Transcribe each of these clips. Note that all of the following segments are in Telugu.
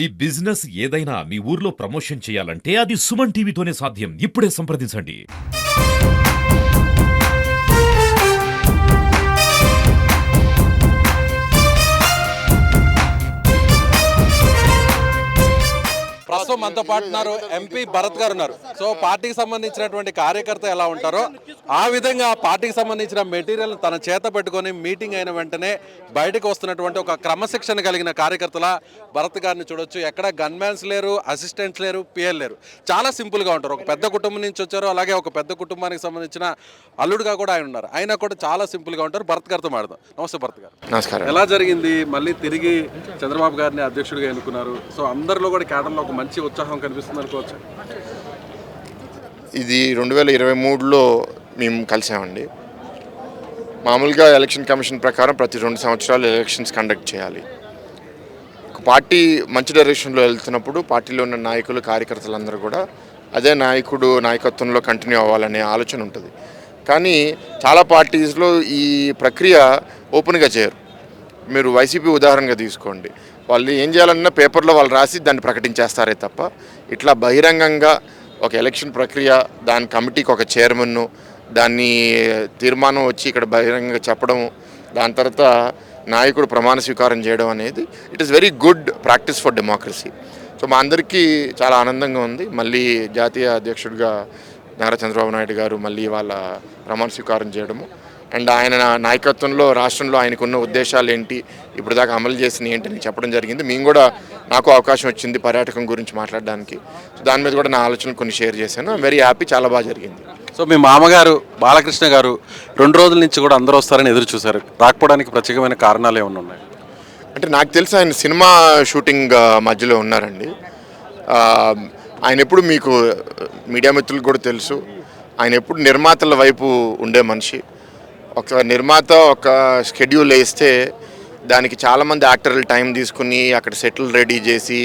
ఈ బిజినెస్ ఏదైనా మీ ఊర్లో ప్రమోషన్ చేయాలంటే అది సుమన్ టీవీతోనే సాధ్యం. ఇప్పుడే సంప్రదించండి. ప్రస్తుతం మనతో పాటు ఉన్నారు ఎంపీ భరత్ గారు ఉన్నారు. సో పార్టీకి సంబంధించినటువంటి కార్యకర్త ఎలా ఉంటారో ఆ విధంగా పార్టీకి సంబంధించిన మెటీరియల్ తన చేత పెట్టుకొని మీటింగ్ అయిన వెంటనే బయటకు వస్తున్నటువంటి ఒక క్రమశిక్షణ కలిగిన కార్యకర్తల భరత్ గారిని చూడొచ్చు. ఎక్కడ గన్మ్యాన్స్ లేరు, అసిస్టెంట్స్ లేరు, పిఎల్ లేరు. చాలా సింపుల్గా ఉంటారు. ఒక పెద్ద కుటుంబం నుంచి వచ్చారు, అలాగే ఒక పెద్ద కుటుంబానికి సంబంధించిన అల్లుడుగా కూడా ఆయన ఉన్నారు. ఆయన కూడా చాలా సింపుల్గా ఉంటారు. భరత్ గారితో మాట్లాడదాం. నమస్తే భరత్ గారు. నమస్కారం. ఎలా జరిగింది? మళ్ళీ తిరిగి చంద్రబాబు గారిని అధ్యక్షుడిగా ఎన్నుకున్నారు. సో అందరిలో కూడా కేడర్లో ఒక మంచి ఉత్సాహం కనిపిస్తుంది అనుకోవచ్చు. ఇది 2023లో మేము కలిసామండి. మామూలుగా ఎలక్షన్ కమిషన్ ప్రకారం ప్రతి 2 సంవత్సరాలు ఎలక్షన్స్ కండక్ట్ చేయాలి. ఒక పార్టీ మంచి డైరెక్షన్లో వెళ్తున్నప్పుడు పార్టీలో ఉన్న నాయకులు, కార్యకర్తలందరూ కూడా అదే నాయకత్వంలో కంటిన్యూ అవ్వాలనే ఆలోచన ఉంటుంది. కానీ చాలా పార్టీస్లో ఈ ప్రక్రియ ఓపెన్గా చేయరు. మీరు వైసీపీ ఉదాహరణగా తీసుకోండి. వాళ్ళు ఏం చేయాలన్నా పేపర్లో వాళ్ళు రాసి దాన్ని ప్రకటించేస్తారే తప్ప ఇట్లా బహిరంగంగా ఒక ఎలక్షన్ ప్రక్రియ, దాని కమిటీకి ఒక చైర్మన్ను, దాన్ని తీర్మానం వచ్చి ఇక్కడ బహిరంగంగా చెప్పడం, దాని తర్వాత నాయకుడు ప్రమాణ స్వీకారం చేయడం అనేది it is very good practice for democracy. So మా అందరికీ చాలా ఆనందంగా ఉంది. మళ్ళీ జాతీయ అధ్యక్షుడిగా నారా చంద్రబాబు నాయుడు గారు మళ్ళీ వాళ్ళ ప్రమాణ స్వీకారం చేయడము అండ్ ఆయన నాయకత్వంలో రాష్ట్రంలో ఆయనకున్న ఉద్దేశాలు ఏంటి, ఇప్పుడు దాకా అమలు చేసిన ఏంటని చెప్పడం జరిగింది. మేము కూడా నాకు అవకాశం వచ్చింది పర్యాటకం గురించి మాట్లాడడానికి. సో దాని మీద కూడా నా ఆలోచనలు కొన్ని షేర్ చేశాను. I'm very happy. చాలా బాగా జరిగింది. సో మీ మామగారు బాలకృష్ణ గారు 2 రోజుల నుంచి కూడా అందరూ వస్తారని ఎదురు చూశారు. రాకపోవడానికి ప్రత్యేకమైన కారణాలు ఏమైనా ఉన్నాయి? అంటే నాకు తెలిసి ఆయన సినిమా షూటింగ్ మధ్యలో ఉన్నారండి. ఆయన ఎప్పుడు మీకు మీడియా మిత్రులకు కూడా తెలుసు, ఆయన ఎప్పుడు నిర్మాతల వైపు ఉండే మనిషి. ఒక నిర్మాత ఒక షెడ్యూల్ వేస్తే దానికి చాలామంది యాక్టర్లు టైం తీసుకుని అక్కడ సెటిల్ రెడీ చేసి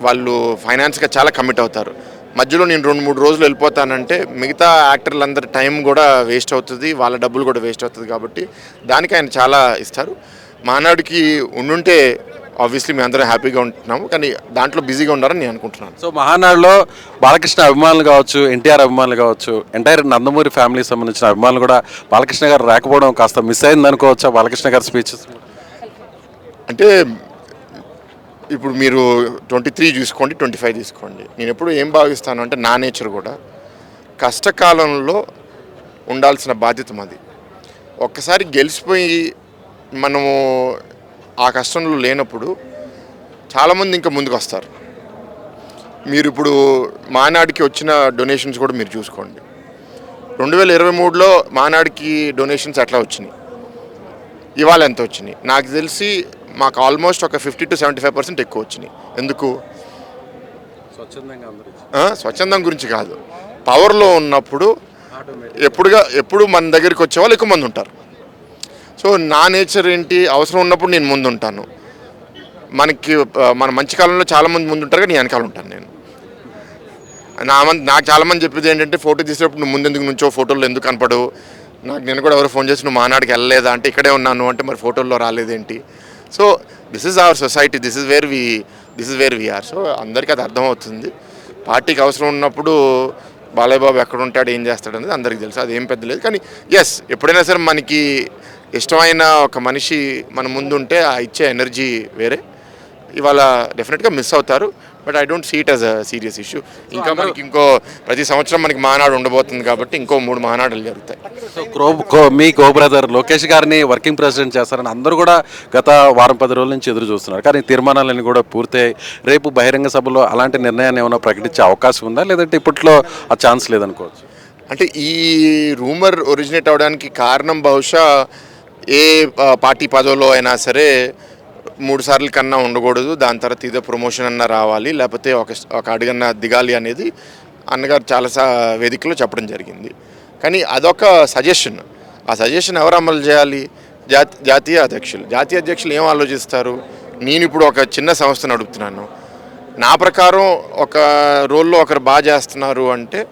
వాళ్ళు ఫైనాన్స్గా చాలా కమిట్ అవుతారు. మధ్యలో నేను 2-3 రోజులు వెళ్ళిపోతానంటే మిగతా యాక్టర్లందరి టైం కూడా వేస్ట్ అవుతుంది, వాళ్ళ డబ్బులు కూడా వేస్ట్ అవుతుంది. కాబట్టి దానికి ఆయన చాలా ఇస్తారు. మానాడికి ఉండుంటే ఆబ్వియస్లీ మేము అందరం హ్యాపీగా ఉంటున్నాము, కానీ దాంట్లో బిజీగా ఉన్నారని నేను అనుకుంటున్నాను. సో మహానాడులో బాలకృష్ణ అభిమానులు కావచ్చు, ఎన్టీఆర్ అభిమానులు కావచ్చు, ఎంటైర్ నందమూరి ఫ్యామిలీకి సంబంధించిన అభిమానులు కూడా బాలకృష్ణ గారు రాకపోవడం కాస్త మిస్ అయింది అనుకోవచ్చా? బాలకృష్ణ గారి స్పీచెస్ అంటే ఇప్పుడు మీరు 23 చూసుకోండి, 25 తీసుకోండి. నేను ఎప్పుడు ఏం భావిస్తాను అంటే నా నేచర్ కూడా కష్టకాలంలో ఉండాల్సిన బాధ్యత మాది. ఒక్కసారి గెలిచిపోయి మనము ఆ కష్టంలో లేనప్పుడు చాలామంది ఇంకా ముందుకు వస్తారు. మీరు ఇప్పుడు మానాడికి వచ్చిన డొనేషన్స్ కూడా మీరు చూసుకోండి. 2023లో మానాడికి డొనేషన్స్ ఎట్లా వచ్చినాయి, ఇవాళ ఎంత వచ్చినాయి? నాకు తెలిసి మాకు ఆల్మోస్ట్ ఒక 50 to 75% ఎక్కువ వచ్చినాయి. ఎందుకు? స్వచ్ఛందం గురించి కాదు, పవర్లో ఉన్నప్పుడు ఎప్పుడు మన దగ్గరికి వచ్చే వాళ్ళు ఎక్కువ మంది ఉంటారు. సో నా నేచర్ ఏంటి, అవసరం ఉన్నప్పుడు నేను ముందుంటాను. మన మంచి కాలంలో చాలామంది ముందుంటారు, కానీ నేను వెనకాల ఉంటాను. నాకు చాలామంది చెప్పేది ఏంటంటే, ఫోటో తీసేటప్పుడు నువ్వు ముందెందుకు నుంచో, ఫోటోలో ఎందుకు కనపడవు. నేను కూడా ఎవరు ఫోన్ చేసి నువ్వు మానాడికి వెళ్ళలేదా అంటే, ఇక్కడే ఉన్నాను అంటే, మరి ఫోటోల్లో రాలేదేంటి? So this is our society, this is where we are. So అందరికీ అది అర్థమవుతుంది. పార్టీకి అవసరం ఉన్నప్పుడు బాలయ్య బాబు ఎక్కడ ఉంటాడు, ఏం చేస్తాడు అనేది అందరికీ తెలుసు. అది ఏం పెద్ద లేదు. కానీ ఎస్, ఎప్పుడైనా సరే మనకి ఇష్టమైన ఒక మనిషి మన ముందుంటే ఆ ఇచ్చే ఎనర్జీ వేరే. ఇవాళ డెఫినెట్గా మిస్ అవుతారు, but I don't see it as a serious issue. ఇంకా మనకి ప్రతి సంవత్సరం మనకి మహానాడు ఉండబోతుంది కాబట్టి ఇంకో 3 మహానాడులు జరుగుతాయి. సో మీ బ్రదర్ లోకేష్ గారిని వర్కింగ్ ప్రెసిడెంట్ చేస్తారని అందరూ కూడా గత వారం 10 రోజుల నుంచి ఎదురు చూస్తున్నారు. కానీ తీర్మానాలన్నీ కూడా పూర్తయి రేపు బహిరంగ సభలో అలాంటి నిర్ణయాన్ని ఏమైనా ప్రకటించే అవకాశం ఉందా, లేదంటే ఇప్పట్లో ఆ ఛాన్స్ లేదనుకోవచ్చు? అంటే ఈ రూమర్ ఒరిజినేట్ అవడానికి కారణం బహుశా ఏ పార్టీ పదవిలో అయినా సరే 3 సార్లు కన్నా ఉండకూడదు, దాని తర్వాత ఇదే ప్రమోషన్ అన్నా రావాలి, లేకపోతే ఒక అడుగన్నా దిగాలి అనేది అన్నగారు చాలా వేదికలో చెప్పడం జరిగింది. కానీ అదొక సజెషన్. ఆ సజెషన్ ఎవరు అమలు చేయాలి? జాతీయ అధ్యక్షులు ఏం ఆలోచిస్తారు? నేను ఇప్పుడు ఒక చిన్న సంస్థను అడుగుతున్నాను, నా ప్రకారం ఒక రోల్లో ఒకరు బాగా చేస్తున్నారు అంటే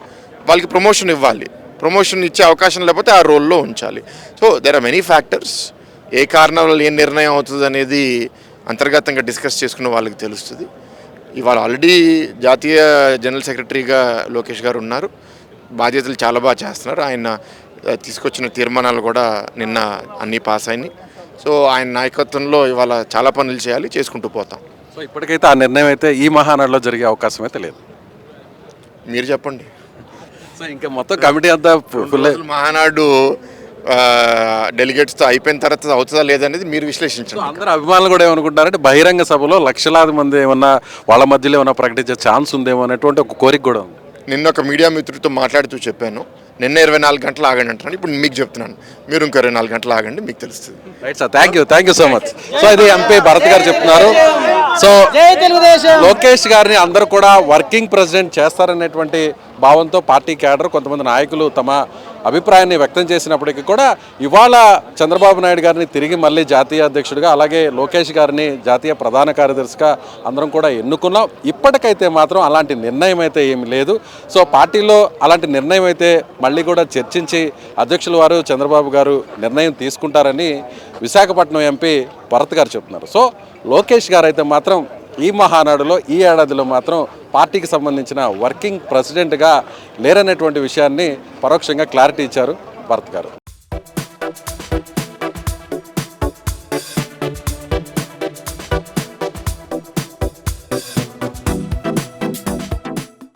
వాళ్ళకి ప్రమోషన్ ఇవ్వాలి. ప్రమోషన్ ఇచ్చే అవకాశం లేకపోతే ఆ రోల్లో ఉంచాలి. So there are many factors. ఏ కారణం వల్ల ఏం నిర్ణయం అవుతుంది అనేది అంతర్గతంగా డిస్కస్ చేసుకున్న వాళ్ళకి తెలుస్తుంది. ఇవాళ ఆల్రెడీ జాతీయ జనరల్ సెక్రటరీగా లోకేష్ గారు ఉన్నారు. బాధ్యతలు చాలా బాగా చేస్తున్నారు. ఆయన తీసుకొచ్చిన తీర్మానాలు కూడా నిన్న అన్నీ పాస్ అయినాయి. సో ఆయన నాయకత్వంలో ఇవాళ చాలా పనులు చేయాలి, చేసుకుంటూ పోతాం. సో ఇప్పటికైతే ఆ నిర్ణయం అయితే ఈ మహానాడులో జరిగే అవకాశం అయితే లేదు. మీరు చెప్పండి. సో ఇంకా మొత్తం కమిటీ అంతా ఫుల్ మహానాడు డెలిగేట్స్తో అయిపోయిన తర్వాత అవుతుందా లేదనేది మీరు విశ్లేషించండి. అందరూ అభిమానులు కూడా ఏమనుకుంటారంటే బహిరంగ సభలో లక్షలాది మంది ఏమన్నా వాళ్ళ మధ్యలో ఏమన్నా ప్రకటించే ఛాన్స్ ఉందేమో అనేటువంటి ఒక కోరిక కూడా ఉంది. నిన్న ఒక మీడియా మిత్రుడితో మాట్లాడుతూ చెప్పాను, నిన్న 24 గంటలు ఆగండి అంటున్నాను. ఇప్పుడు మీకు చెప్తున్నాను, మీరు ఇంకో 24 గంటలు ఆగండి, మీకు తెలుస్తుంది. Right sir, thank you so much. So ఇది ఎంపీ భరత్ గారు చెప్తున్నారు. సో లోకేష్ గారిని అందరూ కూడా వర్కింగ్ ప్రెసిడెంట్ చేస్తారనేటువంటి భావంతో పార్టీ క్యాడర్ కొంతమంది నాయకులు తమ అభిప్రాయాన్ని వ్యక్తం చేసినప్పటికీ కూడా ఇవాళ చంద్రబాబు నాయుడు గారిని తిరిగి మళ్ళీ జాతీయ అధ్యక్షుడిగా, అలాగే లోకేష్ గారిని జాతీయ ప్రధాన కార్యదర్శిగా అందరం కూడా ఎన్నుకున్నాం. ఇప్పటికైతే మాత్రం అలాంటి నిర్ణయం అయితే ఏమి లేదు. సో పార్టీలో అలాంటి నిర్ణయం అయితే మళ్ళీ కూడా చర్చించి అధ్యక్షుల వారు చంద్రబాబు గారు నిర్ణయం తీసుకుంటారని విశాఖపట్నం ఎంపీ భరత్ గారు చెప్తున్నారు. సో లోకేష్ గారు అయితే మాత్రం ఈ మహానాడులో ఈ ఏడాదిలో మాత్రం పార్టీకి సంబంధించిన వర్కింగ్ ప్రెసిడెంట్గా లేరనేటువంటి విషయాన్ని పరోక్షంగా క్లారిటీ ఇచ్చారు భరత్ గారు.